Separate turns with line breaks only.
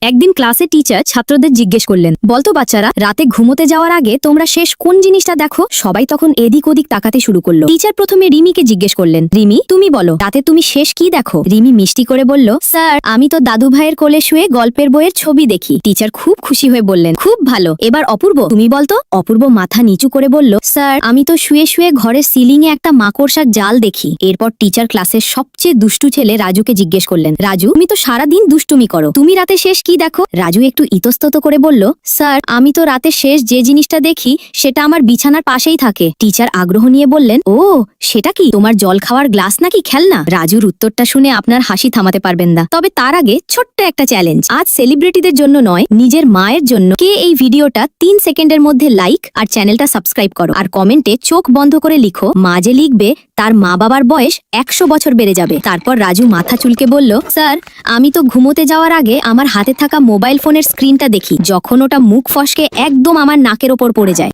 একদিন ক্লাসে টিচার ছাত্রদের জিজ্ঞেস করলেন, বলতো বাচ্চারা, রাতে ঘুমোতে যাওয়ার আগে তোমরা শেষ কোন জিনিসটা দেখো? সবাই তখন এদিক ওদিক তাকাতে শুরু করলো। টিচার প্রথমে রিমিকে জিজ্ঞেস করলেন, রিমি তুমি বলো, রাতে তুমি শেষ কি দেখো? রিমি মিষ্টি করে বলল, স্যার আমি তো দাদু ভাইয়ের কোলে শুয়ে গল্পের বইয়ের ছবি দেখি। টিচার খুব খুশি হয়ে বললেন, খুব ভালো, এবার অপূর্ব তুমি বলতো। অপূর্ব মাথা নিচু করে বলল, স্যার আমি তো শুয়ে শুয়ে ঘরের সিলিং এ একটা মাকড়সার জাল দেখি। এরপর টিচার ক্লাসের সবচেয়ে দুষ্টু ছেলে রাজুকে জিজ্ঞেস করলেন, রাজু তুমি তো সারাদিন দুষ্টুমি করো, তুমি রাতে শেষ কি দেখো? রাজু একটু ইতস্তত করে বলল, স্যার আমি তো রাতে শেষ যে জিনিসটা দেখি সেটা আমার বিছানার পাশেই থাকে। টিচার আগ্রহ নিয়ে বললেন, ও সেটা কি, তোমার জল খাওয়ার গ্লাস নাকি খেলনা? রাজুর উত্তরটা শুনে আপনার হাসি থামাতে পারবেন না। তবে তার আগে ছোট্ট একটা চ্যালেঞ্জ, আজ সেলিব্রিটিদের জন্য নয়, নিজের মায়ের জন্য। কে এই ভিডিওটা 3 সেকেন্ডের মধ্যে লাইক আর চ্যানেলটা সাবস্ক্রাইব করো, আর কমেন্টে চোখ বন্ধ করে লিখো, মা যে লিখবে তার মা বাবার বয়স 100 বছর বেড়ে যাবে। তারপর রাজু মাথা চুলকে বলল, স্যার আমি তো ঘুমোতে যাওয়ার আগে আমার হাতে থাকা মোবাইল ফোনের স্ক্রিনটা দেখি, যখন ওটা মুখ ফসকে একদম আমার নাকের ওপর পড়ে যায়।